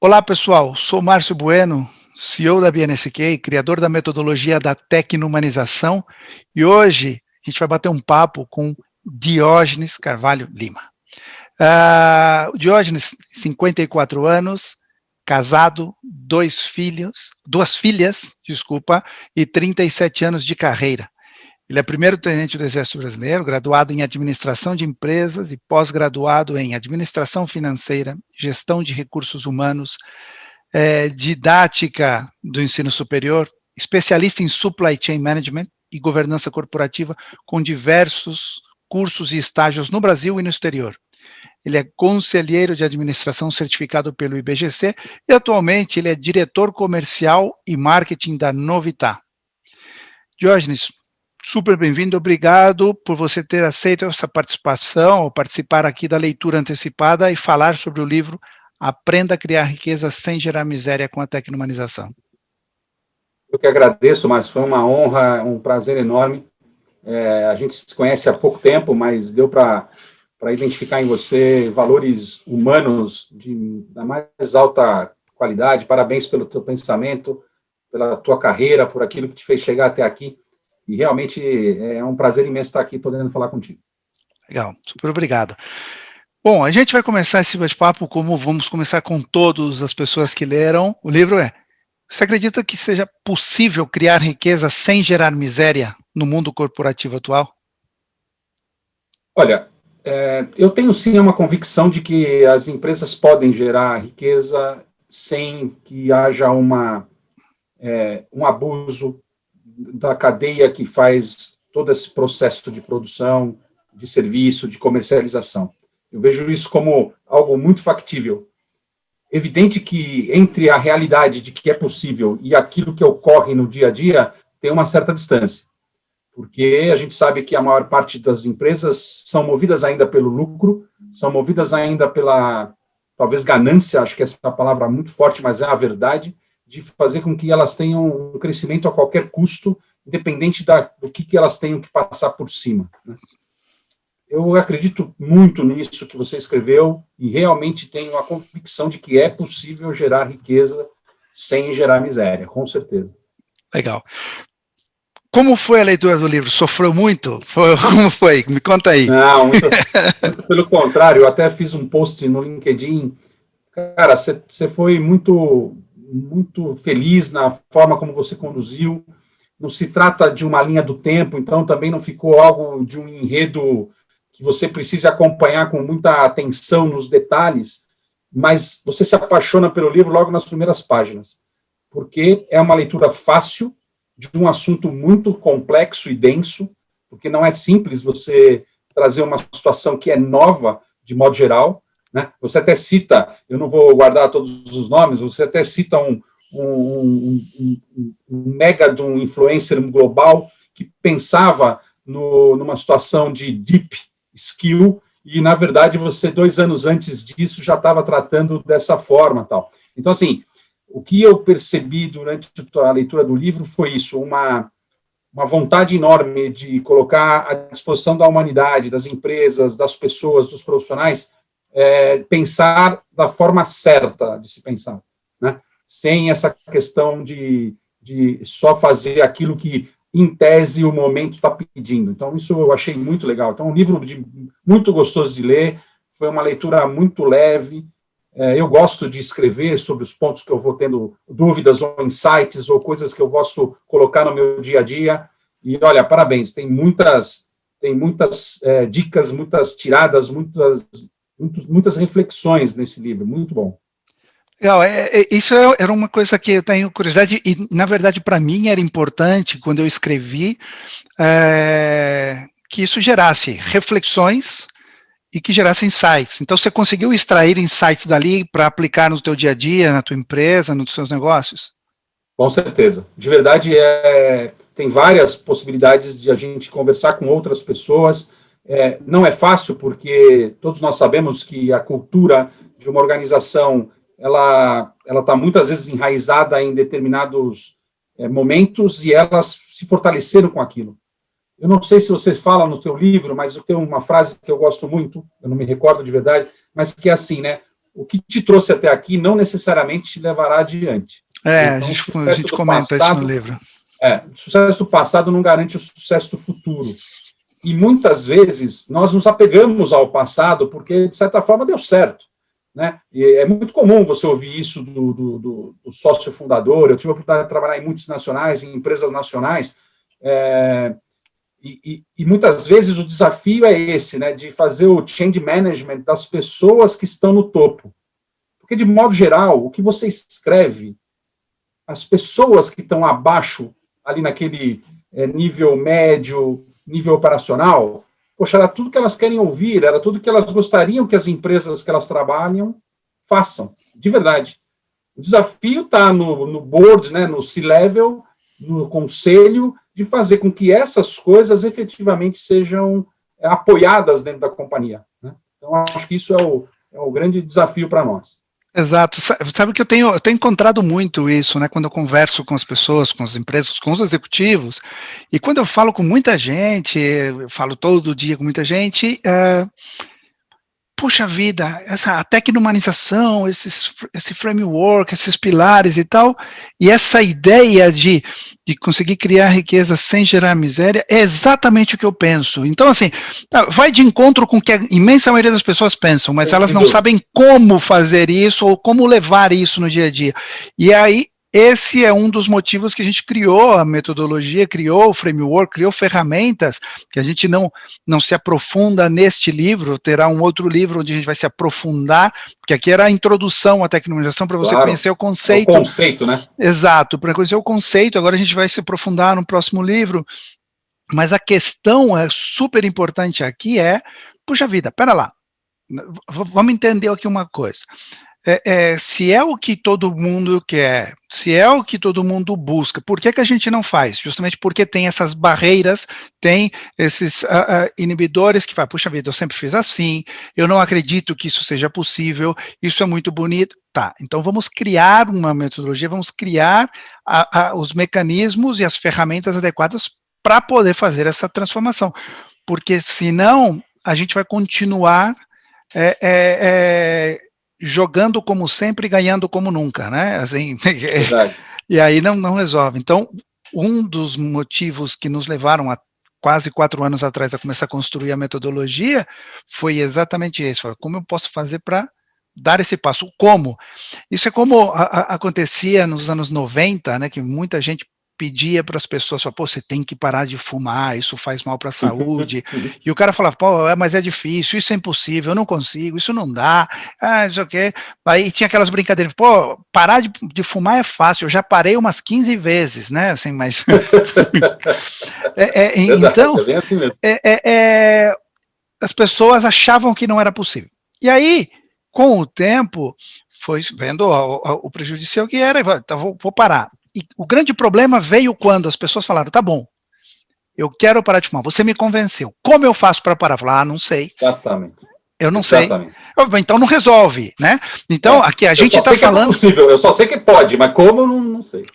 Olá, pessoal. Sou Márcio Bueno, CEO da BNSK, criador da metodologia da Tecno-Humanização, e hoje a gente vai bater um papo com Diógenes Carvalho Lima. O Diógenes, 54 anos, casado, duas filhas, e 37 anos de carreira. Ele é primeiro tenente do Exército Brasileiro, graduado em Administração de Empresas e pós-graduado em Administração Financeira, Gestão de Recursos Humanos, Didática do Ensino Superior, especialista em Supply Chain Management e Governança Corporativa, com diversos cursos e estágios no Brasil e no exterior. Ele é conselheiro de administração certificado pelo IBGC e atualmente ele é diretor comercial e marketing da Novitá. Diógenes, super bem-vindo, obrigado por você ter aceito essa participação, ou participar aqui da leitura antecipada e falar sobre o livro Aprenda a Criar Riqueza Sem Gerar Miséria com a Tecno-Humanização. Eu que agradeço, Márcio, foi uma honra, um prazer enorme. A gente se conhece há pouco tempo, mas deu para identificar em você valores humanos da mais alta qualidade. Parabéns pelo teu pensamento, pela tua carreira, por aquilo que te fez chegar até aqui. E realmente é um prazer imenso estar aqui podendo falar contigo. Legal, super obrigado. Bom, a gente vai começar esse bate-papo como vamos começar com todas as pessoas que leram. O livro você acredita que seja possível criar riqueza sem gerar miséria no mundo corporativo atual? Olha, eu tenho sim uma convicção de que as empresas podem gerar riqueza sem que haja um abuso da cadeia que faz todo esse processo de produção, de serviço, de comercialização. Eu vejo isso como algo muito factível. Evidente que entre a realidade de que é possível e aquilo que ocorre no dia a dia, tem uma certa distância. Porque a gente sabe que a maior parte das empresas são movidas ainda pelo lucro, são movidas ainda pela, talvez, ganância, acho que essa é uma palavra muito forte, mas é a verdade, de fazer com que elas tenham um crescimento a qualquer custo, independente do que elas tenham que passar por cima, né? Eu acredito muito nisso que você escreveu e realmente tenho a convicção de que é possível gerar riqueza sem gerar miséria, com certeza. Legal. Como foi a leitura do livro? Sofreu muito? Como foi? Me conta aí. Não, muito pelo contrário, eu até fiz um post no LinkedIn. Cara, você foi muito feliz na forma como você conduziu. Não se trata de uma linha do tempo, então também não ficou algo de um enredo que você precisa acompanhar com muita atenção nos detalhes, mas você se apaixona pelo livro logo nas primeiras páginas, porque é uma leitura fácil de um assunto muito complexo e denso, porque não é simples você trazer uma situação que é nova, de modo geral, né? Você até cita, eu não vou guardar todos os nomes, você até cita um mega de um influencer global que pensava numa situação de deep skill, e, na verdade, você, 2 anos antes disso, já estava tratando dessa forma. Tal. Então, assim, o que eu percebi durante a leitura do livro foi isso, uma vontade enorme de colocar à disposição da humanidade, das empresas, das pessoas, dos profissionais, pensar da forma certa de se pensar, né? Sem essa questão de só fazer aquilo que, em tese, o momento está pedindo. Então, isso eu achei muito legal. Então, um livro muito gostoso de ler, foi uma leitura muito leve. Eu gosto de escrever sobre os pontos que eu vou tendo dúvidas ou insights ou coisas que eu posso colocar no meu dia a dia. E, olha, parabéns, tem muitas dicas, muitas tiradas, muitas reflexões nesse livro, muito bom. Legal, isso era uma coisa que eu tenho curiosidade, e na verdade para mim era importante, quando eu escrevi, que isso gerasse reflexões e que gerasse insights. Então você conseguiu extrair insights dali para aplicar no teu dia a dia, na tua empresa, nos seus negócios? Com certeza, de verdade tem várias possibilidades de a gente conversar com outras pessoas. Não é fácil, porque todos nós sabemos que a cultura de uma organização ela está muitas vezes enraizada em determinados momentos, e elas se fortaleceram com aquilo. Eu não sei se você fala no teu livro, mas eu tenho uma frase que eu gosto muito, eu não me recordo de verdade, mas que é assim, né? o que te trouxe até aqui não necessariamente te levará adiante. Então, a gente comenta isso no livro. O sucesso do passado não garante o sucesso do futuro. E muitas vezes nós nos apegamos ao passado porque, de certa forma, deu certo, né? E é muito comum você ouvir isso do sócio fundador. Eu tive a oportunidade de trabalhar em multinacionais, em empresas nacionais, e muitas vezes o desafio é esse, né, de fazer o change management das pessoas que estão no topo. Porque, de modo geral, o que você escreve, as pessoas que estão abaixo, ali naquele nível médio, nível operacional, poxa, era tudo que elas querem ouvir, era tudo que elas gostariam que as empresas que elas trabalham façam, de verdade. O desafio está no board, né, no C-level, no conselho, de fazer com que essas coisas efetivamente sejam apoiadas dentro da companhia, né? Então, acho que isso é o grande desafio para nós. Exato. Sabe que eu tenho encontrado muito isso, né, quando eu converso com as pessoas, com as empresas, com os executivos, e quando eu falo com muita gente, eu falo todo dia com muita gente, puxa vida, a tecnomanização, esse framework, esses pilares e tal, e essa ideia de conseguir criar riqueza sem gerar miséria, é exatamente o que eu penso. Então, assim, vai de encontro com o que a imensa maioria das pessoas pensam, mas elas não sabem como fazer isso ou como levar isso no dia a dia. E aí, esse é um dos motivos que a gente criou a metodologia, criou o framework, criou ferramentas, que a gente não se aprofunda neste livro, terá um outro livro onde a gente vai se aprofundar, porque aqui era a introdução à tecnologização para você conhecer o conceito. É o conceito, né? Exato, para conhecer o conceito, agora a gente vai se aprofundar no próximo livro, mas a questão super importante aqui puxa vida, pera lá, vamos entender aqui uma coisa. Se é o que todo mundo quer, se é o que todo mundo busca, por que a gente não faz? Justamente porque tem essas barreiras, tem esses inibidores que falam, puxa vida, eu sempre fiz assim, eu não acredito que isso seja possível, isso é muito bonito. Tá, então vamos criar uma metodologia, vamos criar os mecanismos e as ferramentas adequadas para poder fazer essa transformação, porque senão a gente vai continuar jogando como sempre, ganhando como nunca, né? Assim, e aí não resolve. Então, um dos motivos que nos levaram a quase 4 anos atrás a começar a construir a metodologia foi exatamente esse. Como eu posso fazer para dar esse passo? Como? Isso é como acontecia nos anos 90, né? Que muita gente pedia para as pessoas, pô, você tem que parar de fumar, isso faz mal para a saúde, e o cara falava, pô, mas é difícil, isso é impossível, eu não consigo, isso não dá, não sei o quê. Aí tinha aquelas brincadeiras, pô, parar de fumar é fácil, eu já parei umas 15 vezes, né, assim, mas... então, é bem assim mesmo. As pessoas achavam que não era possível. E aí, com o tempo, foi vendo o prejudicial que era, então vou parar. E o grande problema veio quando as pessoas falaram, tá bom, eu quero parar de fumar, você me convenceu, como eu faço para parar? Falar, não sei. Exatamente. Eu não sei. Então não resolve, né? Então, aqui a gente está falando... É possível, eu só sei que pode, mas como, eu não sei.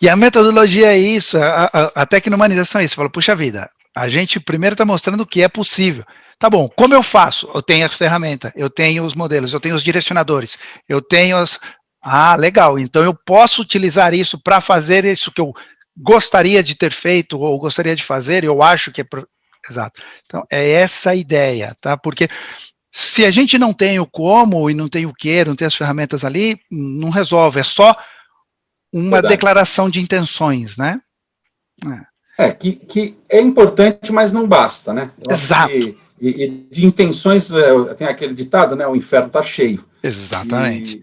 E a metodologia é isso, a tecnomanização é isso. Fala, puxa vida, a gente primeiro está mostrando que é possível. Tá bom, como eu faço? Eu tenho a ferramenta, eu tenho os modelos, eu tenho os direcionadores, eu tenho as... legal, então eu posso utilizar isso para fazer isso que eu gostaria de ter feito, ou gostaria de fazer, eu acho que é... Exato. Então, é essa a ideia, tá? Porque se a gente não tem o como, e não tem o que, não tem as ferramentas ali, não resolve, é só uma declaração de intenções, né? Que é importante, mas não basta, né? Exato. E de intenções, tem aquele ditado, né? O inferno está cheio. Exatamente.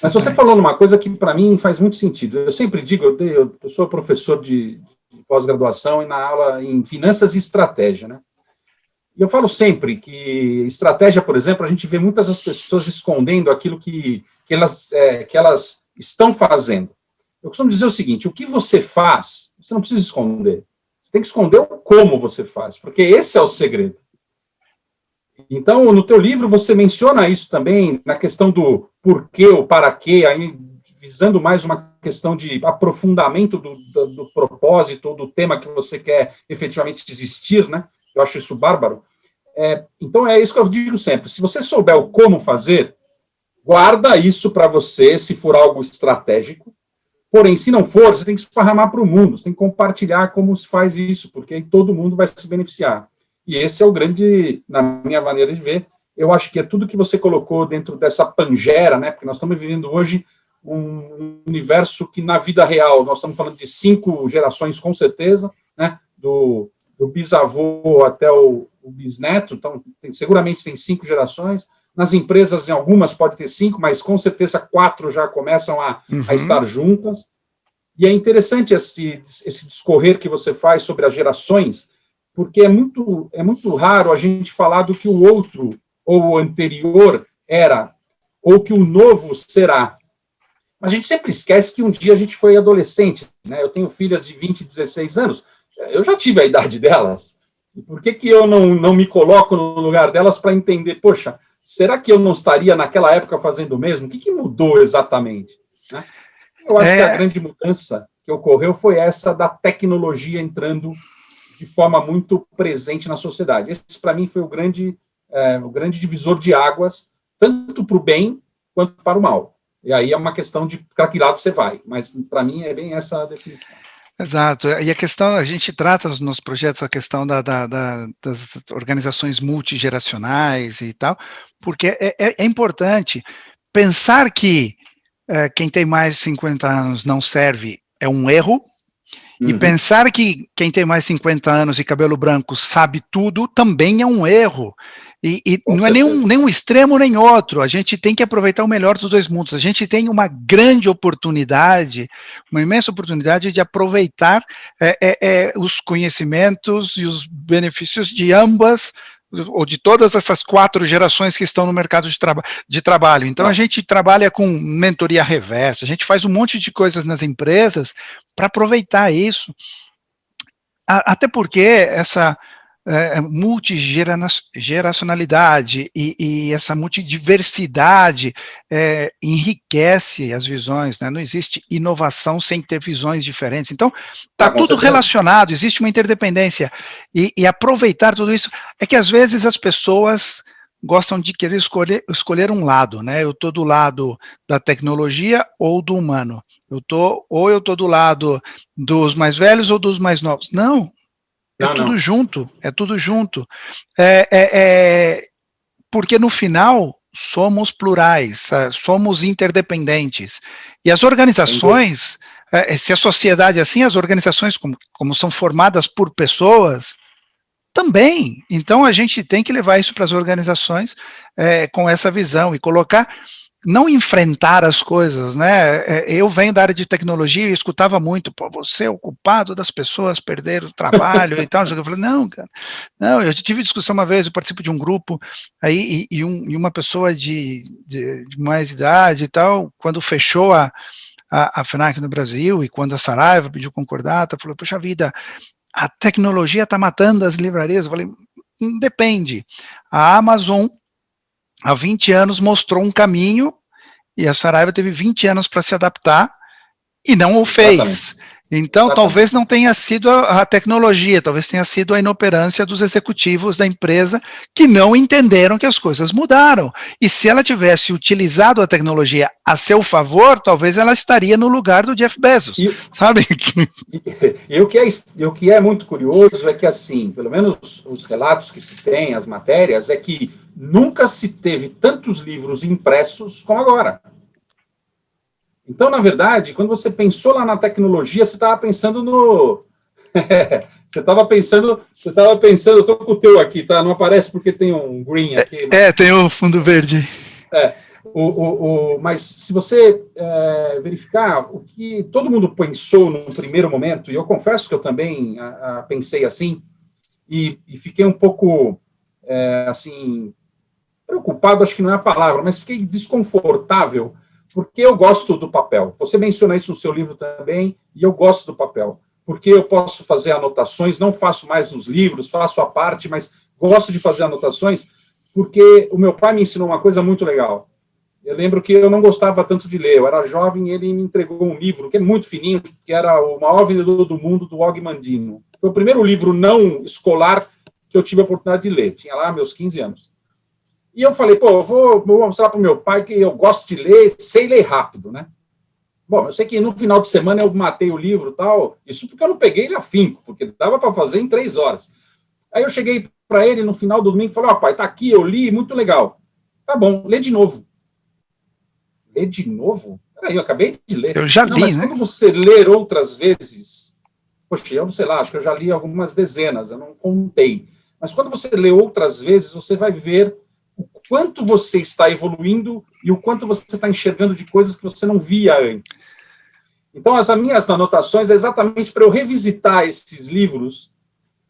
Mas você falou numa coisa que, para mim, faz muito sentido. Eu sempre digo, eu sou professor de pós-graduação e na aula em finanças e estratégia, né? E eu falo sempre que estratégia, por exemplo, a gente vê muitas das pessoas escondendo aquilo que elas estão fazendo. Eu costumo dizer o seguinte, o que você faz, você não precisa esconder. Você tem que esconder o como você faz, porque esse é o segredo. Então, no teu livro, você menciona isso também, na questão do porquê, o para quê, aí, visando mais uma questão de aprofundamento do propósito, do tema que você quer efetivamente desistir, né? Eu acho isso bárbaro. Então, é isso que eu digo sempre. Se você souber o como fazer, guarda isso para você, se for algo estratégico. Porém, se não for, você tem que esparramar para o mundo, você tem que compartilhar como se faz isso, porque aí todo mundo vai se beneficiar. E esse é o grande, na minha maneira de ver, eu acho que é tudo que você colocou dentro dessa Pangera, né? Porque nós estamos vivendo hoje um universo que, na vida real, nós estamos falando de 5 gerações, com certeza, né? Do bisavô até o bisneto, então, seguramente tem 5 gerações. Nas empresas, em algumas pode ter 5, mas com certeza 4 já começam a estar juntas. E é interessante esse discorrer que você faz sobre as gerações, porque é muito raro a gente falar do que o outro ou o anterior era, ou que o novo será. Mas a gente sempre esquece que um dia a gente foi adolescente, né? Eu tenho filhas de 20 e 16 anos, eu já tive a idade delas. E por que eu não me coloco no lugar delas para entender, poxa, será que eu não estaria naquela época fazendo o mesmo? O que mudou exatamente? Né? Eu acho que a grande mudança que ocorreu foi essa da tecnologia entrando de forma muito presente na sociedade. Esse, para mim, foi o grande divisor de águas, tanto para o bem quanto para o mal. E aí é uma questão de para que lado você vai, mas para mim é bem essa a definição. Exato, e a questão, a gente trata nos projetos a questão das organizações multigeracionais e tal, porque é importante pensar que quem tem mais de 50 anos não serve é um erro, e pensar que quem tem mais de 50 anos e cabelo branco sabe tudo também é um erro. E não é nem um extremo nem outro, a gente tem que aproveitar o melhor dos dois mundos, a gente tem uma grande oportunidade, uma imensa oportunidade de aproveitar os conhecimentos e os benefícios de ambas, ou de todas essas 4 gerações que estão no mercado de trabalho. Então, a gente trabalha com mentoria reversa, a gente faz um monte de coisas nas empresas para aproveitar isso, até porque essa multigeracionalidade e essa multidiversidade enriquece as visões, né? Não existe inovação sem ter visões diferentes. Então, está tudo relacionado, existe uma interdependência. E aproveitar tudo isso, é que às vezes as pessoas gostam de querer escolher um lado, né? Eu estou do lado da tecnologia ou do humano. Eu estou do lado dos mais velhos ou dos mais novos. Não. Tudo junto, é tudo junto. Porque no final somos plurais, somos interdependentes. E as organizações, se a sociedade é assim, as organizações, como são formadas por pessoas, também. Então a gente tem que levar isso para as organizações com essa visão e colocar. Não enfrentar as coisas, né? Eu venho da área de tecnologia e escutava muito, pô, você é o culpado das pessoas perderem o trabalho e tal. Eu falei, não, cara, não, eu tive discussão uma vez, eu participo de um grupo, aí, e uma pessoa de mais idade e tal, quando fechou a FENAC no Brasil e quando a Saraiva pediu concordata, falou, poxa vida, a tecnologia está matando as livrarias. Eu falei, depende. A Amazon, há 20 anos, mostrou um caminho, e a Saraiva teve 20 anos para se adaptar, e não o fez. Então, talvez não tenha sido a tecnologia, talvez tenha sido a inoperância dos executivos da empresa, que não entenderam que as coisas mudaram. E se ela tivesse utilizado a tecnologia a seu favor, talvez ela estaria no lugar do Jeff Bezos, sabe? E o que é muito curioso é que, assim, pelo menos os relatos que se tem, as matérias, é que nunca se teve tantos livros impressos como agora. Então, na verdade, quando você pensou lá na tecnologia, você estava pensando no... você estava pensando, eu estou com o teu aqui, tá? Não aparece porque tem um green aqui. Tem o fundo verde. Mas se você verificar o que todo mundo pensou no primeiro momento, e eu confesso que eu também pensei assim, e fiquei um pouco, assim, preocupado, acho que não é a palavra, mas fiquei desconfortável, porque eu gosto do papel. Você menciona isso no seu livro também, e eu gosto do papel, porque eu posso fazer anotações, não faço mais nos livros, faço à parte, mas gosto de fazer anotações, porque o meu pai me ensinou uma coisa muito legal. Eu lembro que eu não gostava tanto de ler, eu era jovem e ele me entregou um livro, que é muito fininho, que era O Maior Vendedor do Mundo, do Og Mandino. Foi o primeiro livro não escolar que eu tive a oportunidade de ler, tinha lá meus 15 anos. E eu falei, pô, eu vou mostrar para o meu pai que eu gosto de ler, sei ler rápido, né? Bom, eu sei que no final de semana eu matei o livro e tal, isso porque eu não peguei ele afinco, porque dava para fazer em 3 horas. Aí eu cheguei para ele no final do domingo e falei, ó, pai, tá aqui, eu li, muito legal. Tá bom, lê de novo. Lê de novo? Peraí, eu acabei de ler. Eu já Não, li, mas né? quando você ler outras vezes, poxa, eu não sei lá, acho que eu já li algumas dezenas, eu não contei. Mas quando você lê outras vezes, você vai ver o quanto você está evoluindo e o quanto você está enxergando de coisas que você não via antes. Então, as minhas anotações é exatamente para eu revisitar esses livros,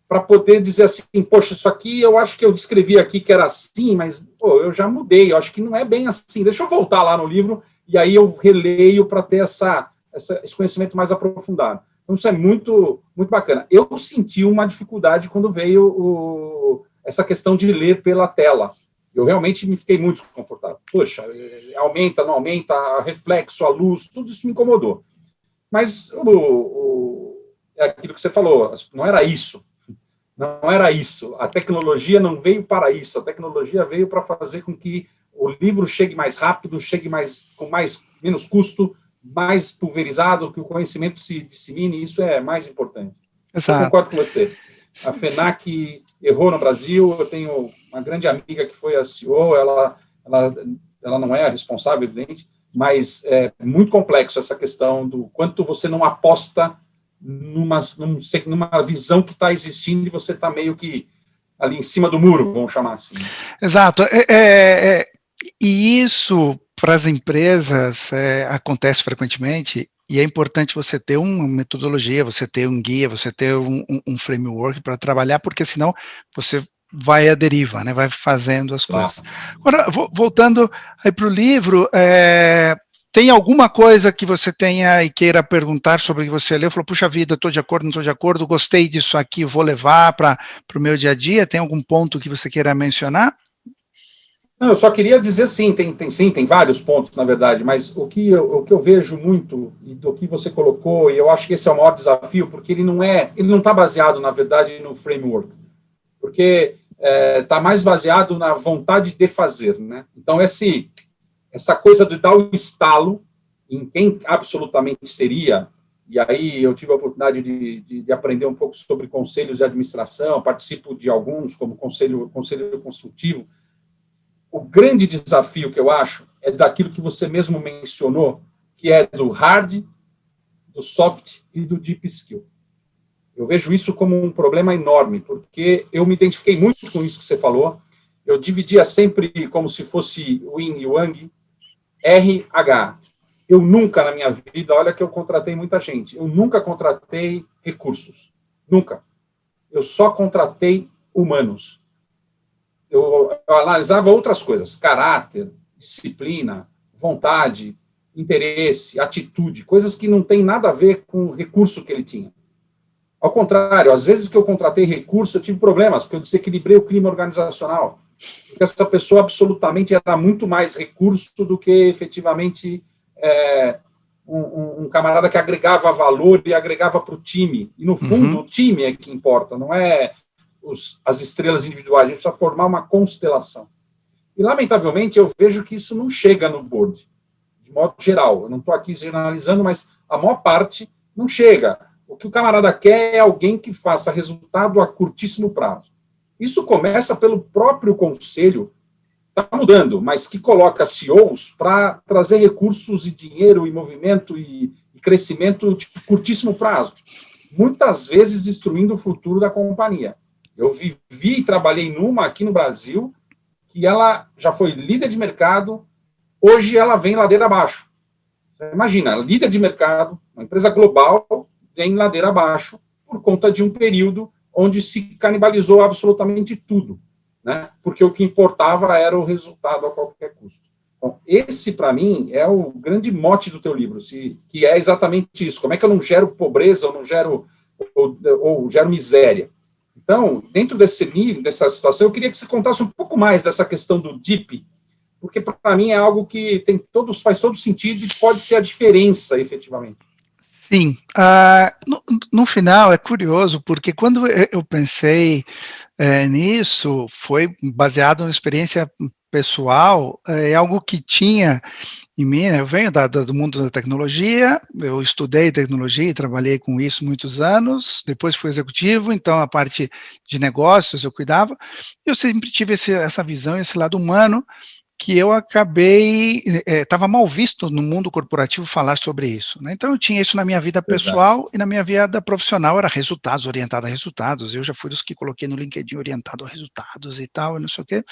para poder dizer assim, poxa, isso aqui eu acho que eu descrevi aqui que era assim, mas pô, eu já mudei, eu acho que não é bem assim. Deixa eu voltar lá no livro e aí eu releio para ter esse conhecimento mais aprofundado. Então, isso é muito, muito bacana. Eu senti uma dificuldade quando veio essa questão de ler pela tela. Eu realmente me fiquei muito desconfortável. Poxa, aumenta, não aumenta, reflexo, a luz, tudo isso me incomodou. Mas é aquilo que você falou, não era isso. Não era isso. A tecnologia não veio para isso. A tecnologia veio para fazer com que o livro chegue mais rápido, chegue com menos custo, mais pulverizado, que o conhecimento se dissemine. Isso é mais importante. Exato. Eu concordo com você. A FENAC errou no Brasil. Eu tenho uma grande amiga que foi a CEO. Ela não é a responsável, evidente, mas é muito complexo essa questão do quanto você não aposta numa visão que está existindo e você está meio que ali em cima do muro, vamos chamar assim. Exato. E isso, para as empresas, acontece frequentemente, e é importante você ter uma metodologia, você ter um guia, você ter um framework para trabalhar, porque senão você vai à deriva, né? Vai fazendo as coisas. Agora, voltando aí para o livro, tem alguma coisa que você tenha e queira perguntar sobre o que você leu? Falou, puxa vida, estou de acordo, não estou de acordo, gostei disso aqui, vou levar para o meu dia a dia. Tem algum ponto que você queira mencionar? Não, eu só queria dizer sim, tem vários pontos, na verdade, mas o que eu vejo muito, e do que você colocou, e eu acho que esse é o maior desafio, porque ele não está baseado, na verdade, no framework, porque está mais baseado na vontade de fazer, né? Então, essa coisa de dar o estalo em quem absolutamente seria, e aí eu tive a oportunidade de aprender um pouco sobre conselhos de administração, participo de alguns, como conselho consultivo. O grande desafio que eu acho é daquilo que você mesmo mencionou, que é do hard, do soft e do deep skill. Eu vejo isso como um problema enorme, porque eu me identifiquei muito com isso que você falou. Eu dividia sempre como se fosse o yin e o yang, RH. Eu nunca na minha vida, olha que eu contratei muita gente, eu nunca contratei recursos. Nunca. Eu só contratei humanos. Eu analisava outras coisas, caráter, disciplina, vontade, interesse, atitude, coisas que não têm nada a ver com o recurso que ele tinha. Ao contrário, às vezes que eu contratei recurso, eu tive problemas, porque eu desequilibrei o clima organizacional. Porque essa pessoa absolutamente era muito mais recurso do que efetivamente um camarada que agregava valor e agregava para o time. E, no fundo, o time é que importa, não é as estrelas individuais. A gente precisa formar uma constelação. E, lamentavelmente, eu vejo que isso não chega no board, de modo geral. Eu não estou aqui generalizando, mas a maior parte não chega. O que o camarada quer é alguém que faça resultado a curtíssimo prazo. Isso começa pelo próprio conselho, está mudando, mas que coloca CEOs para trazer recursos e dinheiro e movimento e crescimento de curtíssimo prazo, muitas vezes destruindo o futuro da companhia. Eu vivi e trabalhei numa aqui no Brasil, que ela já foi líder de mercado, hoje ela vem ladeira abaixo. Você imagina, líder de mercado, uma empresa global, vem ladeira abaixo por conta de um período onde se canibalizou absolutamente tudo, né? Porque o que importava era o resultado a qualquer custo. Então, esse, para mim, é o grande mote do teu livro, que é exatamente isso. Como é que eu não gero pobreza, ou gero miséria? Então, dentro dessa situação, eu queria que você contasse um pouco mais dessa questão do DIP, porque, para mim, é algo que faz todo sentido e pode ser a diferença, efetivamente. Sim, no final é curioso, porque quando eu pensei nisso, foi baseado na experiência pessoal é algo que tinha em mim, né? Eu venho do mundo da tecnologia, eu estudei tecnologia e trabalhei com isso muitos anos, depois fui executivo, então a parte de negócios eu cuidava, eu sempre tive essa visão, esse lado humano, que eu acabei, estava mal visto no mundo corporativo falar sobre isso, né? Então eu tinha isso na minha vida Verdade. pessoal e na minha vida profissional era resultados, orientado a resultados, eu já fui dos que coloquei no LinkedIn orientado a resultados e tal, e não sei o quê,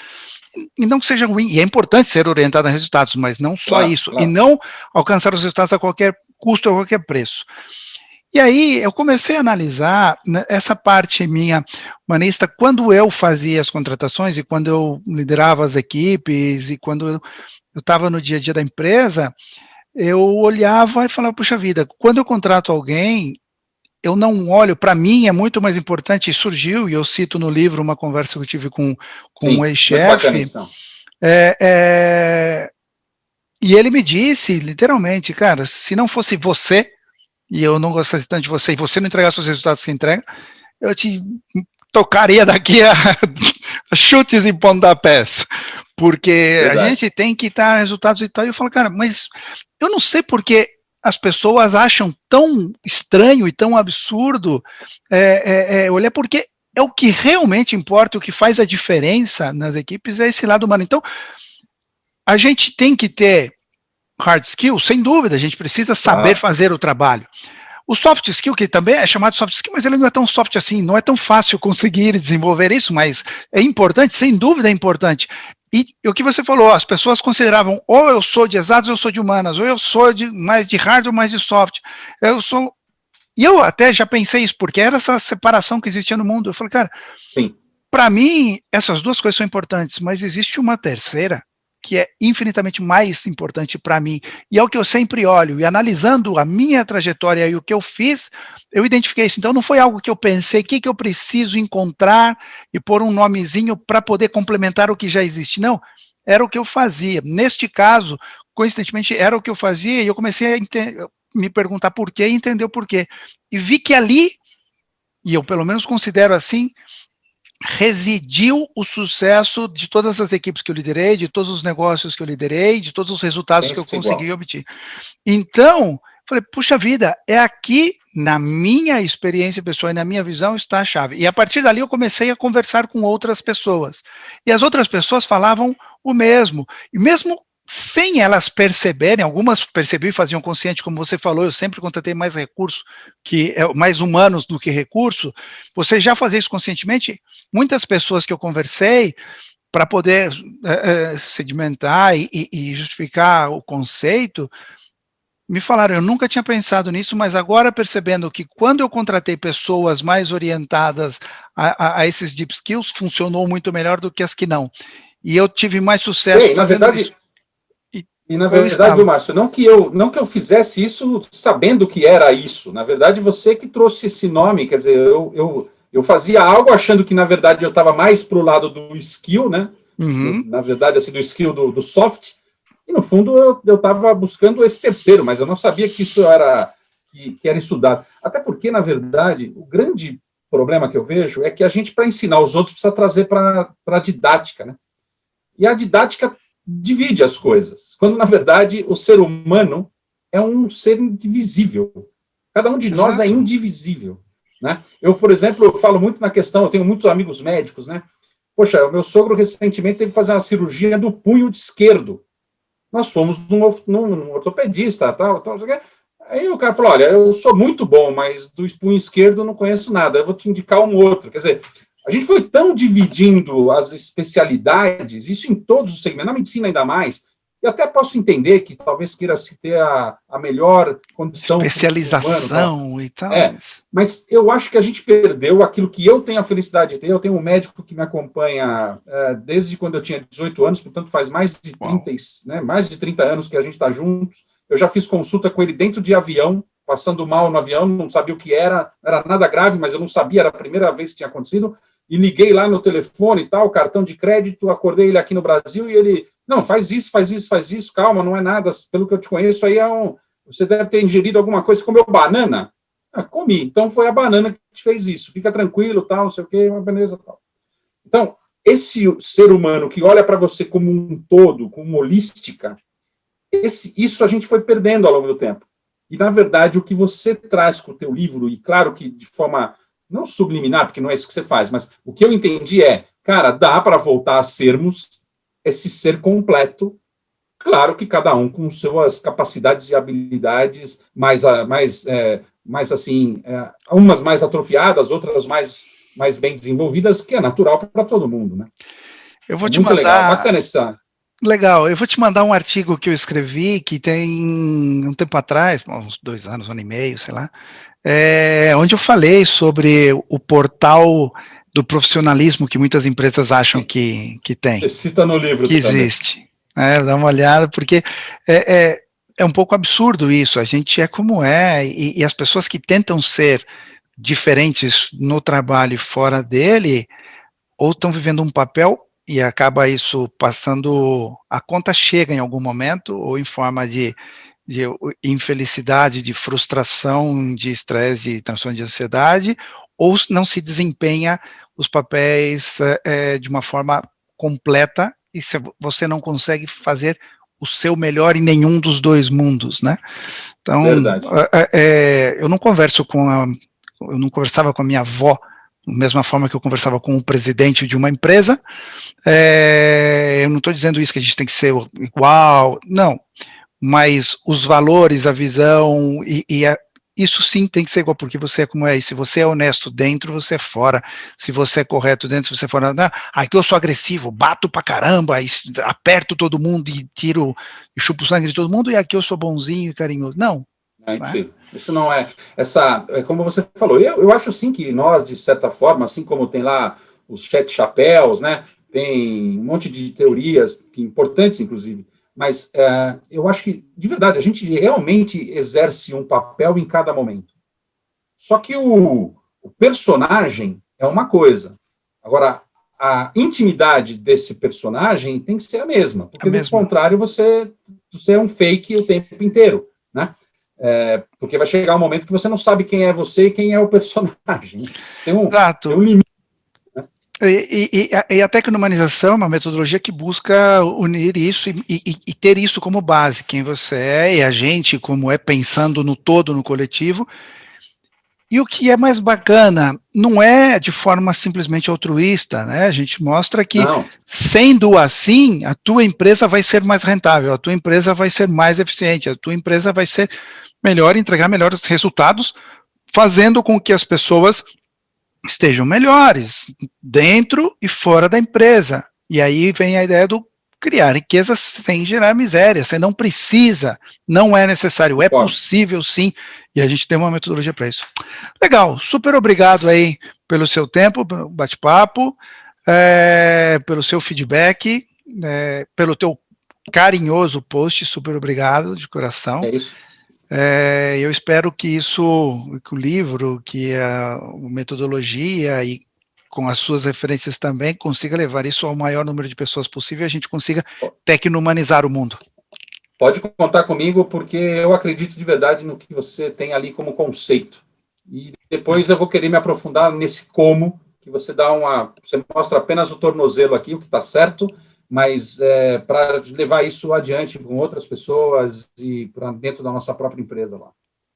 e não que seja ruim, e é importante ser orientado a resultados, mas não só Claro, isso, e claro. não alcançar os resultados a qualquer custo, a qualquer preço. E aí eu comecei a analisar, né, essa parte minha humanista, quando eu fazia as contratações e quando eu liderava as equipes e quando eu estava no dia a dia da empresa, eu olhava e falava, puxa vida, quando eu contrato alguém, eu não olho, para mim é muito mais importante, e surgiu, e eu cito no livro uma conversa que eu tive com um Sim, muito bacana ex-chefe, isso. Não. é, é, e ele me disse, literalmente, cara, se não fosse você, e eu não gostasse tanto de você, e você não entregasse os resultados que você entrega, eu te tocaria daqui a chutes e pontapés, porque a Verdade. gente tem que dar resultados e tal. E eu falo, cara, mas eu não sei porque as pessoas acham tão estranho e tão absurdo olhar, porque é o que realmente importa, o que faz a diferença nas equipes é esse lado humano. Então, a gente tem que ter hard skill, sem dúvida, a gente precisa saber Claro. fazer o trabalho. O soft skill, que também é chamado soft skill, mas ele não é tão soft assim, não é tão fácil conseguir desenvolver isso, mas é importante, sem dúvida é importante. E o que você falou, as pessoas consideravam, ou eu sou de exatas ou eu sou de humanas, ou eu sou mais de hard ou mais de soft. Eu sou. E eu até já pensei isso, porque era essa separação que existia no mundo. Eu falei, cara, Sim. para mim, essas duas coisas são importantes, mas existe uma terceira que é infinitamente mais importante para mim, e é o que eu sempre olho, e analisando a minha trajetória e o que eu fiz, eu identifiquei isso. Então, não foi algo que eu pensei, o que eu preciso encontrar e pôr um nomezinho para poder complementar o que já existe. Não, era o que eu fazia. Neste caso, coincidentemente, era o que eu fazia, e eu comecei a me perguntar por quê e entender o porquê. E vi que ali, e eu pelo menos considero assim, residiu o sucesso de todas as equipes que eu liderei, de todos os negócios que eu liderei, de todos os resultados que eu Penso consegui igual. obter. Então, falei, puxa vida, é aqui, na minha experiência pessoal e na minha visão, está a chave. E a partir dali eu comecei a conversar com outras pessoas. E as outras pessoas falavam o mesmo. E mesmo sem elas perceberem, algumas percebiam e faziam consciente, como você falou, eu sempre contratei mais recurso, mais humanos do que recurso, você já fazia isso conscientemente? Muitas pessoas que eu conversei, para poder sedimentar e justificar o conceito, me falaram, eu nunca tinha pensado nisso, mas agora percebendo que quando eu contratei pessoas mais orientadas a esses deep skills, funcionou muito melhor do que as que não. E eu tive mais sucesso Bem, na fazendo isso. verdade, Foi o viu, estalo. Márcio, não que eu fizesse isso sabendo que era isso. Na verdade, você que trouxe esse nome, quer dizer, eu fazia algo achando que, na verdade, eu estava mais para o lado do skill, né? Uhum. Na verdade, assim, do skill do soft, e no fundo eu estava buscando esse terceiro, mas eu não sabia que isso era que era estudado. Até porque, na verdade, o grande problema que eu vejo é que a gente, para ensinar os outros, precisa trazer para a didática, né? E a didática divide as coisas, quando, na verdade, o ser humano é um ser indivisível. Cada um de nós é Exato. indivisível. Né? Eu, por exemplo, eu falo muito na questão, eu tenho muitos amigos médicos, né? Poxa, o meu sogro recentemente teve que fazer uma cirurgia do punho esquerdo. Nós fomos num ortopedista, tal. Aí o cara falou, olha, eu sou muito bom, mas do punho esquerdo eu não conheço nada, eu vou te indicar um outro. Quer dizer, a gente foi tão dividindo as especialidades, isso em todos os segmentos, na medicina ainda mais, e até posso entender que talvez queira se ter a melhor condição para o humano. Tal. Especialização e tal. Mas eu acho que a gente perdeu aquilo que eu tenho a felicidade de ter. Eu tenho um médico que me acompanha desde quando eu tinha 18 anos, portanto faz mais de 30, né, mais de 30 anos que a gente está juntos. Eu já fiz consulta com ele dentro de avião, passando mal no avião, não sabia o que era nada grave, mas eu não sabia, era a primeira vez que tinha acontecido. E liguei lá no telefone e tal, cartão de crédito, acordei ele aqui no Brasil e ele, não, faz isso, calma, não é nada, pelo que eu te conheço, aí você deve ter ingerido alguma coisa, comeu banana? Comi, então foi a banana que te fez isso, fica tranquilo, tal, não sei o quê, uma beleza, tal. Então, esse ser humano que olha para você como um todo, como holística, isso a gente foi perdendo ao longo do tempo. E, na verdade, o que você traz com o teu livro, e claro que de forma não subliminar, porque não é isso que você faz, mas o que eu entendi cara, dá para voltar a sermos esse ser completo, claro que cada um com suas capacidades e habilidades mais assim, umas mais atrofiadas, outras mais bem desenvolvidas, que é natural para todo mundo, né? Eu vou te muito mandar... legal, bacana essa... Legal, eu vou te mandar um artigo que eu escrevi, que tem um tempo atrás, uns 2 anos, 1 ano e meio, sei lá, onde eu falei sobre o portal do profissionalismo que muitas empresas acham que tem. Você cita no livro que também. Existe. Dá uma olhada, porque é um pouco absurdo isso, a gente é como e as pessoas que tentam ser diferentes no trabalho e fora dele, ou estão vivendo um papel e acaba isso passando, a conta chega em algum momento, ou em forma de infelicidade, de frustração, de estresse, de transtorno de ansiedade, ou não se desempenha os papéis de uma forma completa, e você não consegue fazer o seu melhor em nenhum dos dois mundos, né? Então, eu não conversava com a minha avó da mesma forma que eu conversava com o presidente de uma empresa. Eu não estou dizendo isso que a gente tem que ser igual, não, mas os valores, a visão, isso sim tem que ser igual, porque você é como é, e se você é honesto dentro, você é fora, se você é correto dentro, se você é fora, não, aqui eu sou agressivo, bato pra caramba, aperto todo mundo e tiro, e chupo o sangue de todo mundo, e aqui eu sou bonzinho e carinhoso, não. Isso não é, como você falou, eu acho sim que nós, de certa forma, assim como tem lá os sete chapéus, né, tem um monte de teorias importantes, inclusive, mas eu acho que, de verdade, a gente realmente exerce um papel em cada momento. Só que o personagem é uma coisa. Agora, a intimidade desse personagem tem que ser a mesma, porque, do contrário, você é um fake o tempo inteiro, né? Porque vai chegar um momento que você não sabe quem é você e quem é o personagem. Tem um limite. E a tecnohumanização é uma metodologia que busca unir isso e ter isso como base, quem você é e a gente como é, pensando no todo, no coletivo. E o que é mais bacana, não é de forma simplesmente altruísta, né? A gente mostra que, sendo assim, a tua empresa vai ser mais rentável, a tua empresa vai ser mais eficiente, a tua empresa vai ser melhor, entregar melhores resultados, fazendo com que as pessoas estejam melhores, dentro e fora da empresa. E aí vem a ideia do criar riqueza sem gerar miséria. Você não precisa, não é necessário, é possível sim, e a gente tem uma metodologia para isso. Legal, super obrigado aí pelo seu tempo, pelo bate-papo, pelo seu feedback, pelo teu carinhoso post, super obrigado, de coração. É isso. Eu espero que que o livro, que a metodologia e com as suas referências também, consiga levar isso ao maior número de pessoas possível e a gente consiga tecnohumanizar o mundo. Pode contar comigo, porque eu acredito de verdade no que você tem ali como conceito. E depois eu vou querer me aprofundar nesse como, que você você mostra apenas o tornozelo aqui, o que está certo, mas para levar isso adiante com outras pessoas e para dentro da nossa própria empresa lá.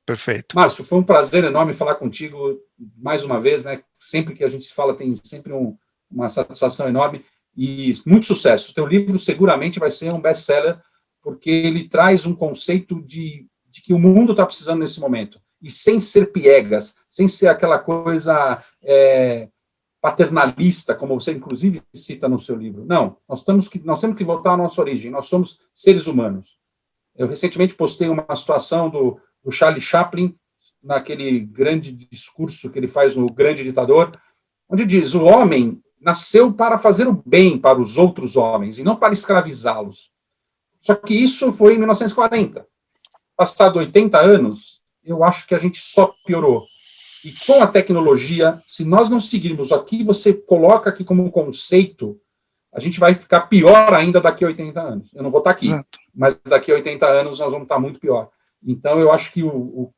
Perfeito. Márcio, foi um prazer enorme falar contigo mais uma vez, né? Sempre que a gente se fala tem sempre uma satisfação enorme e muito sucesso. O teu livro seguramente vai ser um best-seller, porque ele traz um conceito de que o mundo está precisando nesse momento, e sem ser piegas, sem ser aquela coisa paternalista, como você inclusive cita no seu livro. Não, nós temos que voltar à nossa origem, nós somos seres humanos. Eu recentemente postei uma situação do Charlie Chaplin, naquele grande discurso que ele faz no Grande Ditador, onde diz: o homem nasceu para fazer o bem para os outros homens, e não para escravizá-los. Só que isso foi em 1940. Passado 80 anos, eu acho que a gente só piorou. E com a tecnologia, se nós não seguirmos aqui, você coloca aqui como um conceito, a gente vai ficar pior ainda daqui a 80 anos. Eu não vou estar aqui, mas daqui a 80 anos nós vamos estar muito pior. Então, eu acho que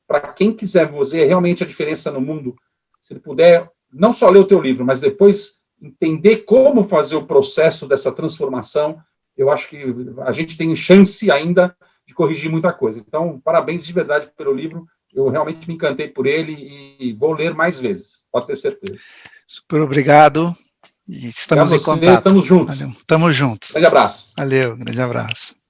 para quem quiser fazer realmente a diferença no mundo, se ele puder, não só ler o teu livro, mas depois entender como fazer o processo dessa transformação, eu acho que a gente tem chance ainda de corrigir muita coisa. Então, parabéns de verdade pelo livro, eu realmente me encantei por ele e vou ler mais vezes, pode ter certeza. Super obrigado, e estamos em contato. Estamos juntos. Valeu, estamos juntos. Grande abraço. Valeu, grande abraço.